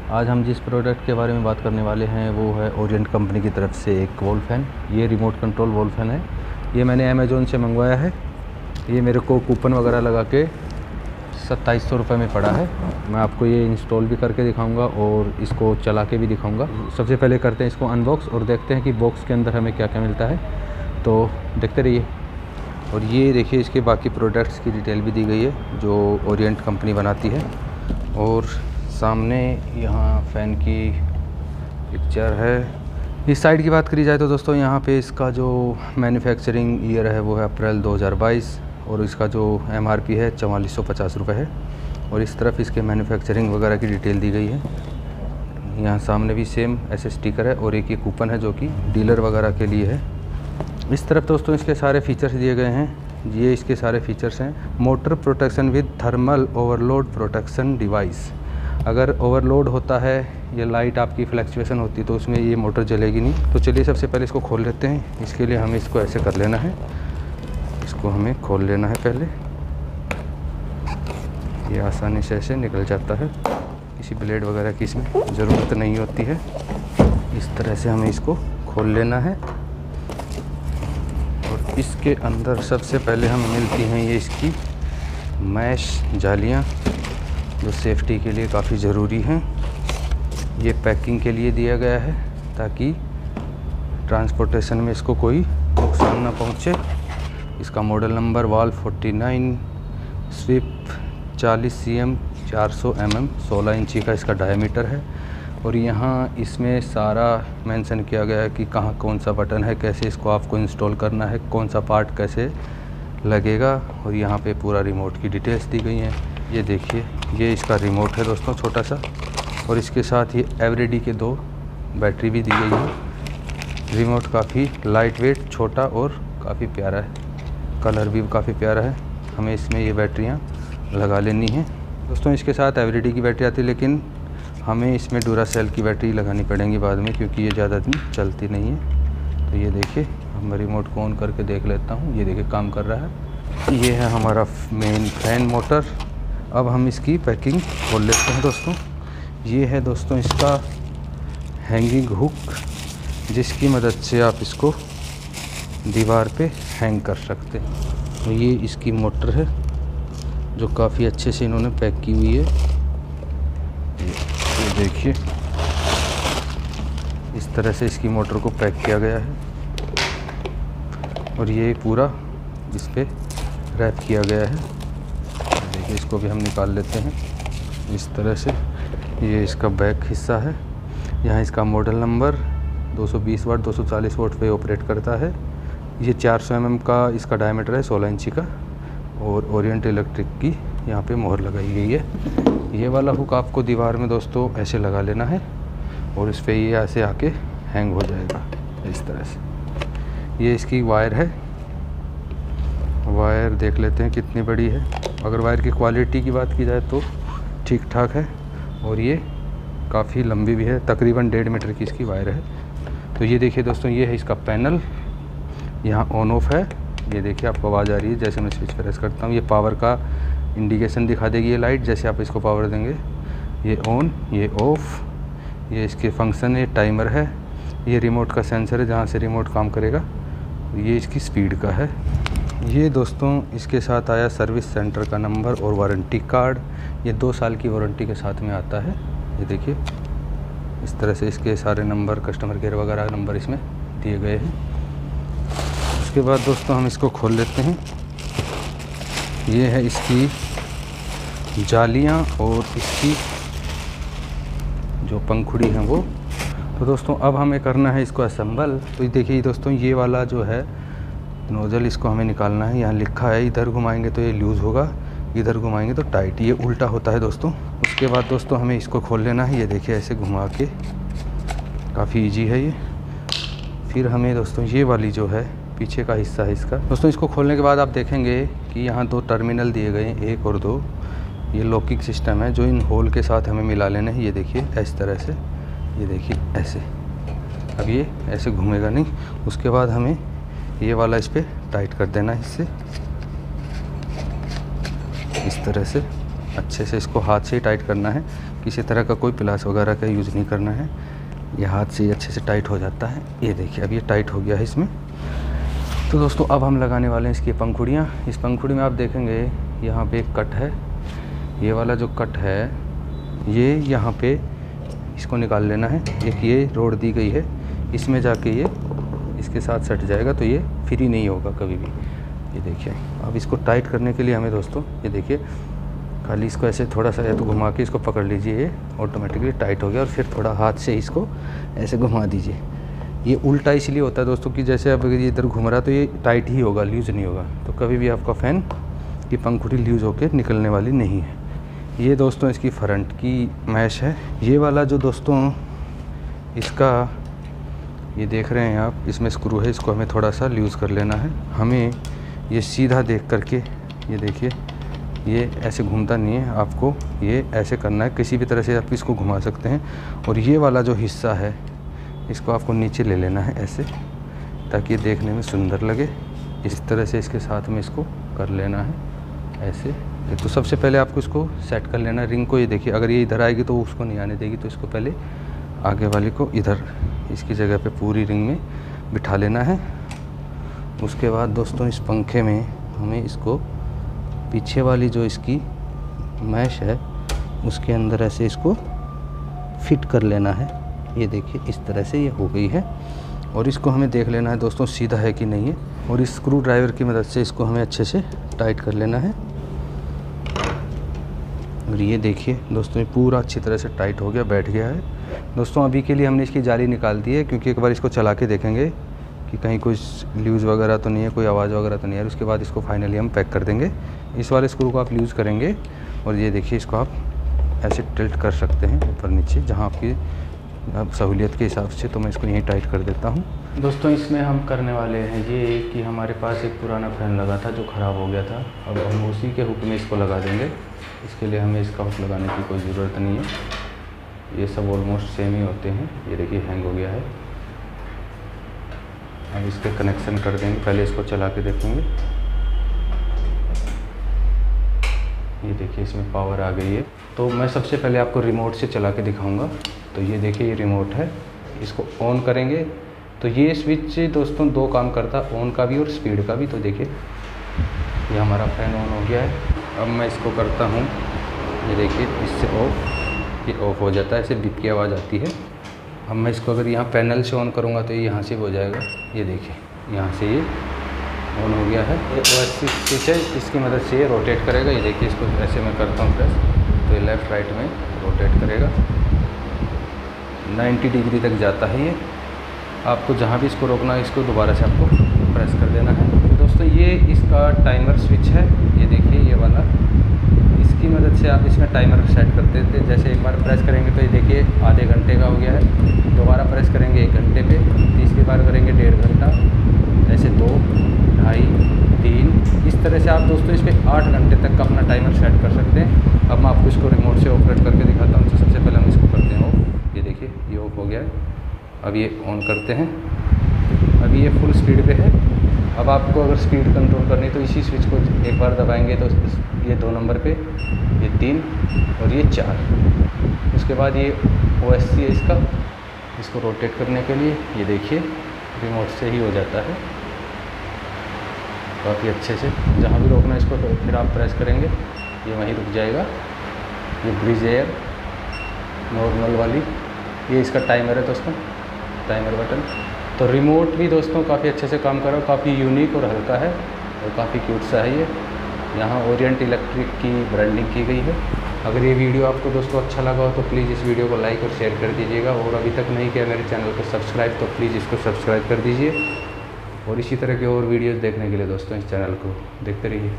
आज हम जिस प्रोडक्ट के बारे में बात करने वाले हैं वो है ओरिएंट कंपनी की तरफ से एक वॉल फ़ैन। ये रिमोट कंट्रोल वॉल फ़ैन है। ये मैंने अमेज़ोन से मंगवाया है। ये मेरे को कूपन वगैरह लगा के 2700 रुपये में पड़ा है। मैं आपको ये इंस्टॉल भी करके दिखाऊंगा और इसको चला के भी दिखाऊंगा। सबसे पहले करते हैं इसको अनबॉक्स और देखते हैं कि बॉक्स के अंदर हमें क्या क्या मिलता है, तो देखते रहिए। और ये देखिए इसके बाकी प्रोडक्ट्स की डिटेल भी दी गई है जो ओरिएंट कंपनी बनाती है। और सामने यहाँ फ़ैन की पिक्चर है। इस साइड की बात करी जाए तो दोस्तों यहाँ पे इसका जो मैन्युफैक्चरिंग ईयर है वो है अप्रैल 2022 और इसका जो MRP है 4450 रुपये है। और इस तरफ इसके मैन्युफैक्चरिंग वगैरह की डिटेल दी गई है। यहाँ सामने भी सेम ऐसे स्टिकर है और एक ये कूपन है जो कि डीलर वगैरह के लिए है। इस तरफ दोस्तों इसके सारे फीचर्स दिए गए हैं। ये इसके सारे फीचर्स हैं। Motor protection with thermal overload protection device. अगर ओवरलोड होता है या लाइट आपकी फ्लैक्चुएशन होती है तो उसमें ये मोटर जलेगी नहीं। तो चलिए सबसे पहले इसको खोल लेते हैं। इसके लिए हमें इसको ऐसे कर लेना है, इसको हमें खोल लेना है पहले। ये आसानी से ऐसे निकल जाता है, किसी ब्लेड वगैरह की इसमें ज़रूरत नहीं होती है। इस तरह से हमें इसको खोल लेना है। और इसके अंदर सबसे पहले हमें मिलती हैं ये इसकी मैश जालियाँ जो सेफ्टी के लिए काफ़ी ज़रूरी हैं। ये पैकिंग के लिए दिया गया है ताकि ट्रांसपोर्टेशन में इसको कोई नुकसान ना पहुँचे। इसका मॉडल नंबर वाल 49 स्विप 40 cm 400 mm 16 इंची का इसका डायमीटर है। और यहाँ इसमें सारा मेंशन किया गया है कि कहाँ कौन सा बटन है, कैसे इसको आपको इंस्टॉल करना है, कौन सा पार्ट कैसे लगेगा। और यहाँ पे पूरा रिमोट की डिटेल्स दी गई हैं। ये देखिए ये इसका रिमोट है दोस्तों छोटा सा। और इसके साथ ये एवरीडी के 2 बैटरी भी दी गई है। रिमोट काफ़ी लाइट वेट, छोटा और काफ़ी प्यारा है। कलर भी काफ़ी प्यारा है। हमें इसमें ये बैटरियाँ लगा लेनी है दोस्तों। इसके साथ एवरीडी की बैटरी आती है लेकिन हमें इसमें डूरासेल की बैटरी लगानी पड़ेंगी बाद में क्योंकि ये ज़्यादा दिन चलती नहीं है। तो ये देखिए हम रिमोट को ऑन करके देख लेता हूँ। ये देखिए काम कर रहा है। ये है हमारा मेन फैन मोटर। अब हम इसकी पैकिंग खोल लेते हैं दोस्तों। ये है दोस्तों इसका हैंगिंग हुक जिसकी मदद से आप इसको दीवार पे हैंग कर सकते हैं। तो ये इसकी मोटर है जो काफ़ी अच्छे से इन्होंने पैक की हुई है। ये देखिए इस तरह से इसकी मोटर को पैक किया गया है। और ये पूरा इस पर रैप किया गया है। देखिए इसको भी हम निकाल लेते हैं इस तरह से। ये इसका बैक हिस्सा है। यहाँ इसका मॉडल नंबर 220 वाट 240 वोल्ट पे ऑपरेट करता है। ये 400 mm का इसका डायमीटर है 16 इंची का। और ओरिएंट इलेक्ट्रिक की यहाँ पे मोहर लगाई गई है। ये वाला हुक आपको दीवार में दोस्तों ऐसे लगा लेना है और इस पर ये ऐसे आके हैंग हो जाएगा इस तरह से। ये इसकी वायर है। वायर देख लेते हैं कितनी बड़ी है। अगर वायर की क्वालिटी की बात की जाए तो ठीक ठाक है और ये काफ़ी लंबी भी है, तकरीबन 1.5 मीटर की इसकी वायर है। तो ये देखिए दोस्तों ये है इसका पैनल। यहाँ ऑन ऑफ है। ये देखिए आपको आवाज़ आ रही है जैसे मैं स्विच प्रेस करता हूँ। ये पावर का इंडिकेशन दिखा देगी ये लाइट जैसे आप इसको पावर देंगे। ये ऑन, ये ऑफ़। ये इसके फंक्शन है, टाइमर है। ये रिमोट का सेंसर है जहाँ से रिमोट काम करेगा। ये इसकी स्पीड का है। ये दोस्तों इसके साथ आया सर्विस सेंटर का नंबर और वारंटी कार्ड। ये 2 साल की वारंटी के साथ में आता है। ये देखिए इस तरह से इसके सारे नंबर, कस्टमर केयर वगैरह नंबर इसमें दिए गए हैं। उसके बाद दोस्तों हम इसको खोल लेते हैं। ये है इसकी जालियाँ और इसकी जो पंखुड़ी हैं वो। तो दोस्तों अब हमें करना है इसको असेंबल। तो देखिए दोस्तों ये वाला जो है नोज़ल, इसको हमें निकालना है। यहाँ लिखा है इधर घुमाएंगे तो ये लूज़ होगा, इधर घुमाएंगे तो टाइट। ये उल्टा होता है दोस्तों। उसके बाद दोस्तों हमें इसको खोल लेना है। ये देखिए ऐसे घुमा के, काफ़ी इजी है ये। फिर हमें दोस्तों ये वाली जो है पीछे का हिस्सा है इसका। दोस्तों इसको खोलने के बाद आप देखेंगे कि यहाँ 2 टर्मिनल दिए गए हैं, 1 और 2। ये लॉकिंग सिस्टम है जो इन होल के साथ हमें मिला लेना है। ये देखिए इस तरह से, ये देखिए ऐसे। अब ये ऐसे घूमेगा नहीं। उसके बाद हमें ये वाला इस पर टाइट कर देना है इससे, इस तरह से अच्छे से इसको हाथ से ही टाइट करना है। किसी तरह का कोई प्लास वगैरह का यूज़ नहीं करना है। ये हाथ से ही अच्छे से टाइट हो जाता है। ये देखिए अब ये टाइट हो गया है इसमें। तो दोस्तों अब हम लगाने वाले हैं इसकी पंखुड़ियाँ। इस पंखुड़ी में आप देखेंगे यहाँ पे एक कट है, ये वाला जो कट है ये यहाँ पे इसको निकाल लेना है। एक ये रोड दी गई है, इसमें जाके ये इसके साथ सट जाएगा, तो ये फ्री नहीं होगा कभी भी। ये देखिए अब इसको टाइट करने के लिए हमें दोस्तों ये देखिए खाली इसको ऐसे थोड़ा सा या तो घुमा के इसको पकड़ लीजिए, ये ऑटोमेटिकली टाइट हो गया। और फिर थोड़ा हाथ से इसको ऐसे घुमा दीजिए। ये उल्टा इसलिए होता है दोस्तों कि जैसे अब ये इधर घूम रहा तो ये टाइट ही होगा, लूज़ नहीं होगा। तो कभी भी आपका फ़ैन की पंखुड़ी लूज़ होकर निकलने वाली नहीं है। ये दोस्तों इसकी फ्रंट की मैश है। ये वाला जो दोस्तों इसका ये देख रहे हैं आप, इसमें स्क्रू है, इसको हमें थोड़ा सा लूज़ कर लेना है। हमें ये सीधा देख करके ये देखिए ये ऐसे घूमता नहीं है, आपको ये ऐसे करना है। किसी भी तरह से आप इसको घुमा सकते हैं। और ये वाला जो हिस्सा है इसको आपको नीचे ले लेना है ऐसे, ताकि ये देखने में सुंदर लगे। इस तरह से इसके साथ में इसको कर लेना है ऐसे। तो सबसे पहले आपको इसको सेट कर लेना है रिंग को। ये देखिए अगर ये इधर आएगी तो उसको नहीं आने देगी, तो इसको पहले आगे वाली को इधर इसकी जगह पे पूरी रिंग में बिठा लेना है। उसके बाद दोस्तों इस पंखे में हमें इसको पीछे वाली जो इसकी मैश है उसके अंदर ऐसे इसको फिट कर लेना है। ये देखिए इस तरह से ये हो गई है। और इसको हमें देख लेना है दोस्तों सीधा है कि नहीं है। और इस स्क्रू ड्राइवर की मदद से इसको हमें अच्छे से टाइट कर लेना है। और ये देखिए दोस्तों ये पूरा अच्छी तरह से टाइट हो गया, बैठ गया है। दोस्तों अभी के लिए हमने इसकी जाली निकाल दी है, क्योंकि एक बार इसको चला के देखेंगे कि कहीं कुछ लूज़ वगैरह तो नहीं है, कोई आवाज़ वगैरह तो नहीं है। उसके बाद इसको फाइनली हम पैक कर देंगे। इस वाले स्क्रू को आप यूज़ करेंगे और ये देखिए इसको आप ऐसे टिल्ट कर सकते हैं ऊपर नीचे, जहाँ आपकी सहूलियत के हिसाब से। तो मैं इसको यहीं टाइट कर देता हूँ। दोस्तों इसमें हम करने वाले हैं ये कि हमारे पास एक पुराना फ़ैन लगा था जो ख़राब हो गया था। अब हम उसी के हुक में इसको लगा देंगे। इसके लिए हमें इसका हुक लगाने की कोई ज़रूरत नहीं है, ये सब ऑलमोस्ट सेम ही होते हैं। ये देखिए हैंग हो गया है। अब इसके कनेक्शन कर देंगे, पहले इसको चला के देखेंगे। ये देखिए इसमें पावर आ गई है। तो मैं सबसे पहले आपको रिमोट से चला के दिखाऊंगा। तो ये देखिए ये रिमोट है, इसको ऑन करेंगे तो ये स्विच दोस्तों दो काम करता है, ऑन का भी और स्पीड का भी। तो देखिए ये हमारा फ़ैन ऑन हो गया है। अब मैं इसको करता हूँ, ये देखिए इससे ऑफ, ये ऑफ हो जाता है, ऐसे बीप की आवाज़ आती है। अब मैं इसको अगर यहाँ पैनल से ऑन करूँगा तो ये यहाँ से हो जाएगा। ये देखिए यहाँ से ये ऑन हो गया है। ये OS स्विच है, इसकी मदद से ये रोटेट करेगा। ये देखिए इसको ऐसे मैं करता हूँ प्रेस, तो ये लेफ़्ट राइट में रोटेट करेगा। 90 डिग्री तक जाता है ये। आपको जहाँ भी इसको रोकना है इसको दोबारा से आपको प्रेस कर देना है। तो दोस्तों ये इसका टाइमर स्विच है। ये देखिए ये वाला, इसकी मदद से आप इसमें टाइमर सेट करते थे। जैसे एक बार प्रेस करेंगे तो ये देखिए आधे घंटे का हो गया है, दोबारा प्रेस करेंगे 1 घंटे पे, तीसरी बार करेंगे 1.5 घंटा, ऐसे 2, ढाई, 3, इस तरह से आप दोस्तों इस पर 8 घंटे तक का अपना टाइमर सेट कर सकते हैं। अब मैं आपको इसको रिमोट से ऑपरेट करके दिखाता हूँ। तो सबसे पहले हम इसको करते हैं ऑफ। ये देखिए ये ऑफ हो गया है। अब ये ऑन करते हैं। अभी ये फुल स्पीड पे है। अब आपको अगर स्पीड कंट्रोल करनी है तो इसी स्विच को एक बार दबाएंगे तो ये 2 नंबर पे, ये 3 और ये 4। उसके बाद ये OS है इसका, इसको रोटेट करने के लिए ये देखिए रिमोट से ही हो जाता है काफ़ी अच्छे से। जहाँ भी रोकना है इसको तो फिर आप प्रेस करेंगे, ये वहीं रुक जाएगा। ये ब्रीज एयर नॉर्मल वाली, ये इसका टाइमर है दोस्तों, टाइमर बटन। तो रिमोट भी दोस्तों काफ़ी अच्छे से काम कर रहा है, काफ़ी यूनिक और हल्का है और काफ़ी क्यूट सा है ये। यहाँ ओरिएंट इलेक्ट्रिक की ब्रांडिंग की गई है। अगर ये वीडियो आपको दोस्तों अच्छा लगा हो तो प्लीज़ इस वीडियो को लाइक और शेयर कर दीजिएगा। और अभी तक नहीं किया मेरे चैनल को सब्सक्राइब तो प्लीज़ इसको सब्सक्राइब कर दीजिए। और इसी तरह के और वीडियोज़ देखने के लिए दोस्तों इस चैनल को देखते रहिए।